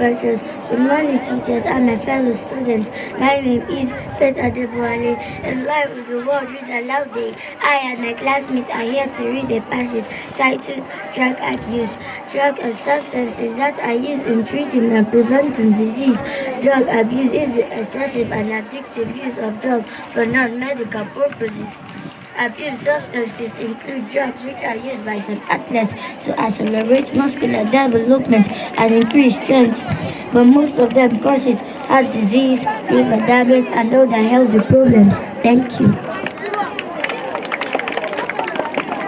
manufacturers. Good morning, teachers and my fellow students. My name is Faith Adeboale, and live with the world with Aloud Day. I and my classmates are here to read a passage titled Drug Abuse. Drugs are substances that are used in treating and preventing disease. Drug abuse is the excessive and addictive use of drugs for non-medical purposes. Abused substances include drugs which are used by some athletes to accelerate muscular development and increase strength, but most of them cause heart disease, liver damage, and other health problems. Thank you.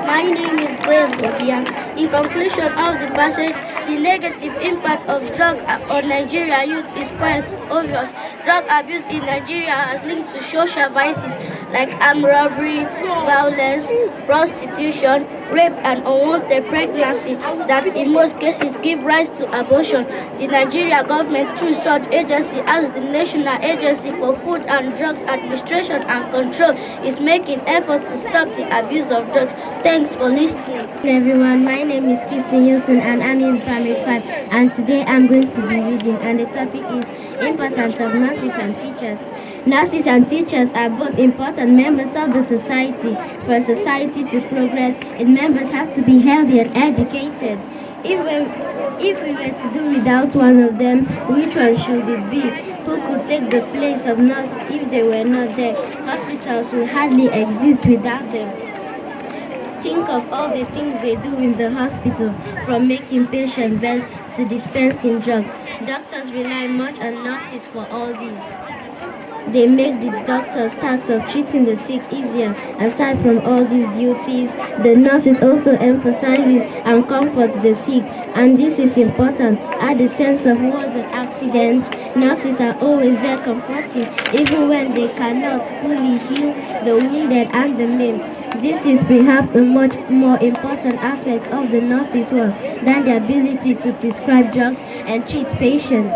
My name is Grace Bodia. In conclusion of the passage, the negative impact of drug on Nigeria youth is quite obvious. Drug abuse in Nigeria has linked to social vices like armed robbery, violence, prostitution, rape, and unwanted pregnancy that in most cases give rise to abortion. The Nigeria government, through such agency as the National Agency for Food and Drugs Administration and Control, is making efforts to stop the abuse of drugs. Thanks for listening. Hello everyone, my name is Christine Hilson and I'm in Primary 5, and today I'm going to be reading, and the topic is Importance of Nurses and Teachers. Nurses and teachers are both important members of the society. For society to progress, its members have to be healthy and educated. If we were to do without one of them, which one should it be? Who could take the place of nurse if they were not there? Hospitals will hardly exist without them. Think of all the things they do in the hospital, from making patient beds to dispensing drugs. Doctors rely much on nurses for all these. They make the doctor's task of treating the sick easier. Aside from all these duties, the nurses also emphasize and comfort the sick, and this is important. At the sense of wars and accidents, nurses are always there comforting, even when they cannot fully heal the wounded and the maimed. This is perhaps a much more important aspect of the nurse's work than the ability to prescribe drugs and treat patients.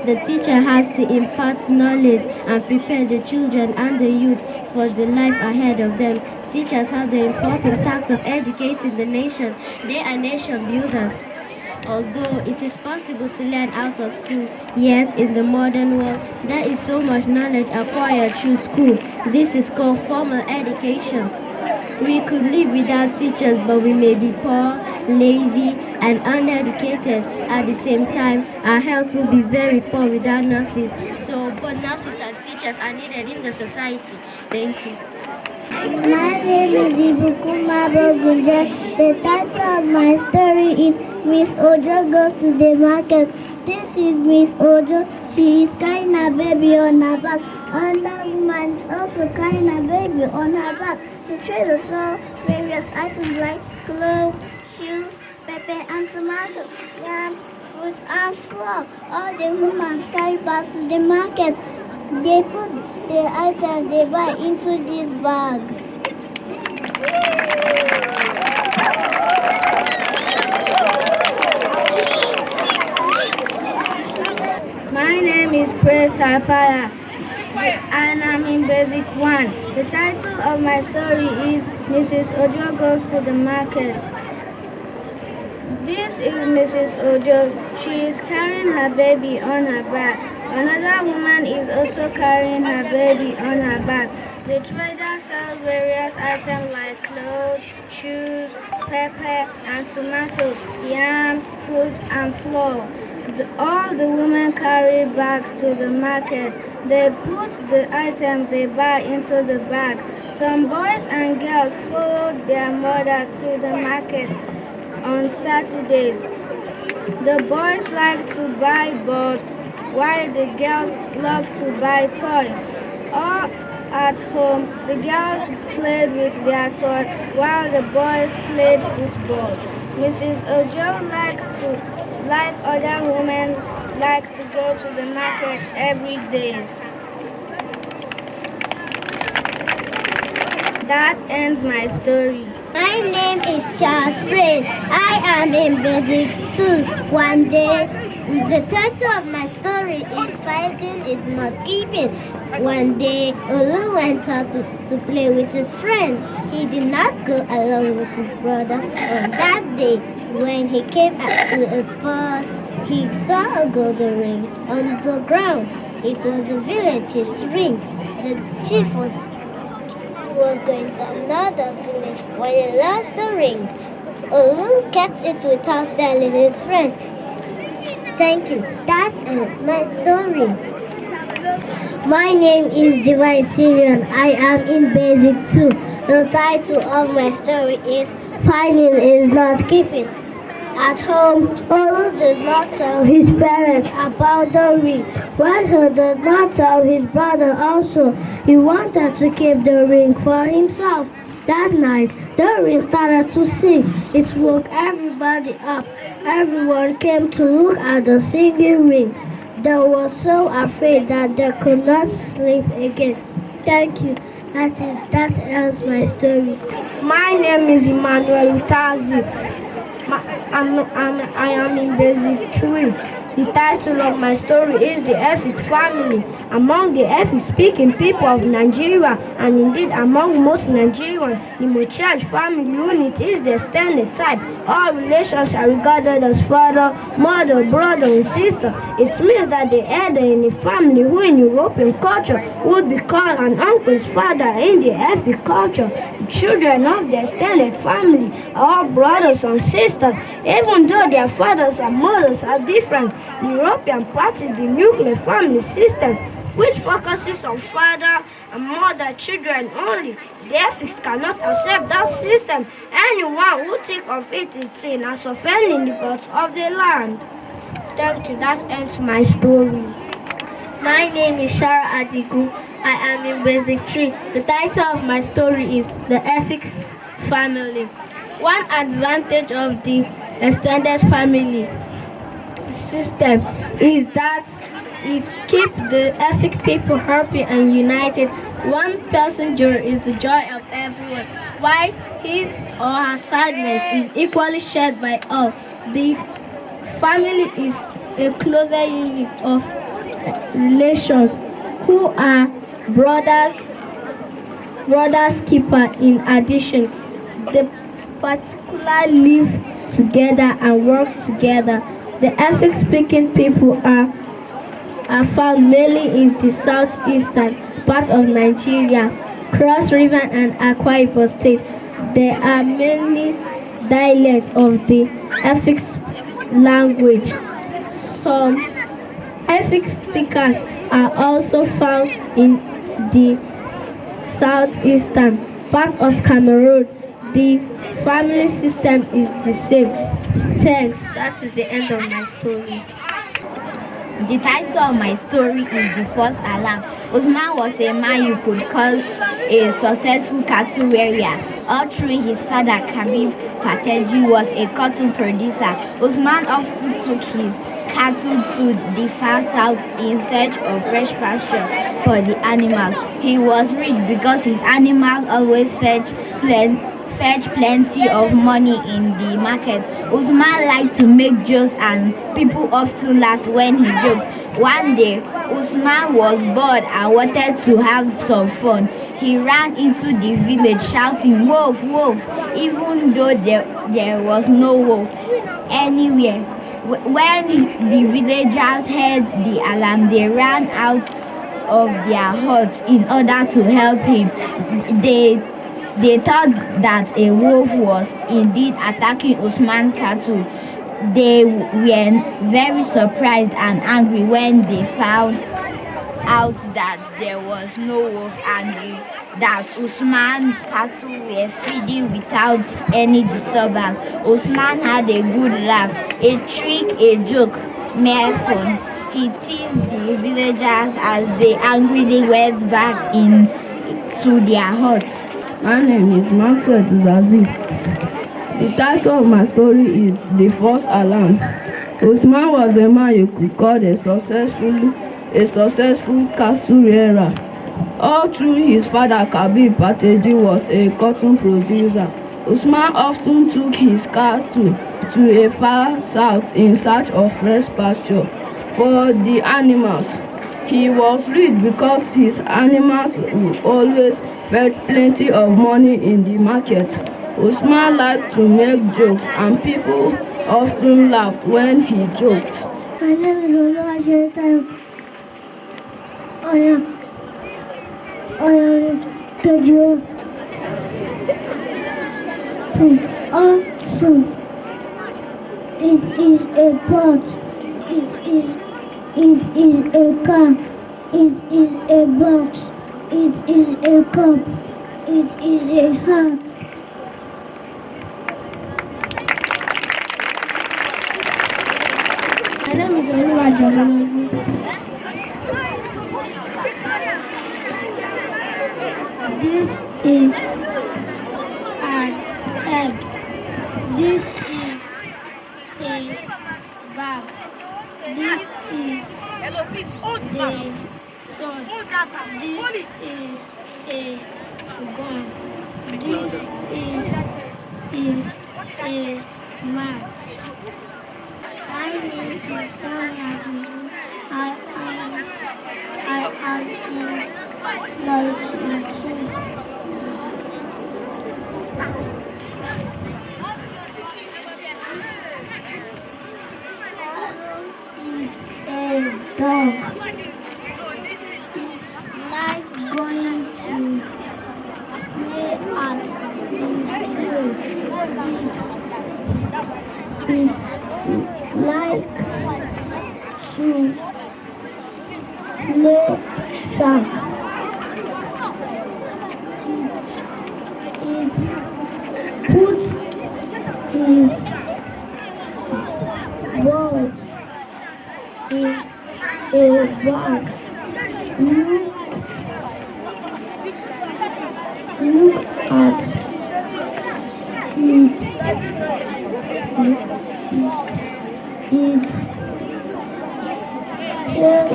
The teacher has to impart knowledge and prepare the children and the youth for the life ahead of them. Teachers have the important task of educating the nation. They are nation builders. Although it is possible to learn out of school, yet in the modern world, there is so much knowledge acquired through school. This is called formal education. We could live without teachers, but we may be poor, lazy, and uneducated. At the same time, our health will be very poor without nurses. So both nurses and teachers are needed in the society. Thank you. My name is Ibukuma Bogunja. The title of my story is Miss Ojo Goes to the Market. This is Miss Ojo. She is carrying a baby on her back. Another woman is also carrying a baby on her back. The traders sell various items like clothes, shoes, pepper, and tomatoes, yam, fruit, and flour. All the women carry bags to the market. They put the items they buy into these bags. My name is Praise Tarpara, and I'm in Basic 1. The title of my story is Mrs. Ojo Goes to the Market. This is Mrs. Ojo. She is carrying her baby on her back. Another woman is also carrying her baby on her back. The trader sells various items like clothes, shoes, pepper, and tomatoes, yam, fruit, and flour. All the women carry bags to the market. They put the items they buy into the bag. Some boys and girls follow their mother to the market on Saturdays. The boys like to buy balls, while the girls love to buy toys. Or at home, the girls played with their toys while the boys played football. Mrs. Ojo like other women, like to go to the market every day. That ends my story. My name is Charles Praise. I am in Basic 2. One day, the title of my story is Fighting is Not Keeping. One day, Olu went out to play with his friends. He did not go along with his brother. On that day, when he came up to a spot, He saw a golden ring on the ground. It was a village chief's ring. The chief was going to another village when he lost the ring. Aloud kept it without telling his friends. Thank you. That ends my story. My name is Divine Syrian. I am in Basic 2. The title of my story is Finding is Not Keeping. At home, Olu did not tell his parents about the ring. When he did not tell his brother also, he wanted to keep the ring for himself. That night, the ring started to sing. It woke everybody up. Everyone came to look at the singing ring. They were so afraid that they could not sleep again. Thank you. That ends my story. My name is Emmanuel Utazi. I am in Basic 3. The title of my story is The Efik Family. Among the Efik-speaking people of Nigeria, and indeed among most Nigerians, the Mochaj family unit is the extended type. All relations are regarded as father, mother, brother, and sister. It means that the elder in a family who in European culture would be called an uncle's father in the Efik culture. The children of the extended family are all brothers and sisters, even though their fathers and mothers are different. The European practice the nuclear family system, which focuses on father and mother children only. The ethics cannot accept that system. Anyone who thinks of it is seen as offending the gods of the land. Thank you. That ends my story. My name is Shara Adigu. I am in Basic 3. The title of my story is The Efik Family. One advantage of the extended family system is that it keeps the Efik people happy and united. One person's joy is the joy of everyone, while his or her sadness is equally shared by all. The family is a closer unit of relations who are brothers keeper. In addition, they particularly live together and work together. The Efik-speaking people are found mainly in the southeastern part of Nigeria, Cross River and Akwa Ibom State. There are many dialects of the Efik language. Some Efik speakers are also found in the southeastern part of Cameroon. The family system is the same. Thanks. That is the end of my story. The title of my story is The First Alarm. Usman was a man you could call a successful cattle rearer. All through his father, Kabib Pateji, was a cotton producer. Usman often took his cattle to the far south in search of fresh pasture for the animals. He was rich because his animals always fetch plenty of money in the market. Usman liked to make jokes and people often laughed when he joked. One day, Usman was bored and wanted to have some fun. He ran into the village shouting, "Wolf, wolf," even though there was no wolf anywhere. When the villagers heard the alarm, they ran out of their huts in order to help him. They thought that a wolf was indeed attacking Usman's cattle. They were very surprised and angry when they found out that there was no wolf and that Usman's cattle were feeding without any disturbance. Usman had a good laugh, a trick, a joke, mere fun. He teased the villagers as they angrily went back into their huts. My name is Maxwell Zazi. The title of my story is The First Alarm. Usman was a man you could call a successful cattle rearer. All through his father, Kabib Pateji, was a cotton producer. Usman often took his cattle to a far south in search of fresh pasture for the animals. He was rich because his animals would always fetch plenty of money in the market. Usman liked to make jokes and people often laughed when he joked. My name is Oluwaseun. I am KG1. Also, it is a pot. It is a car. It is a box. It is a cup. It is a hat. My name is Oluwaseun. This is an egg. This is a bag. This is the sun. This is a gun. This is a mat. My name is Sonia. I am in nursery 2. Is a dog. It's like going to play at the zoo. It's like to play some. It puts his ball in a bag. Look at it. Its tail.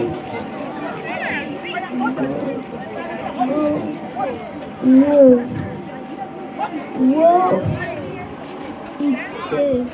Whoa. It says.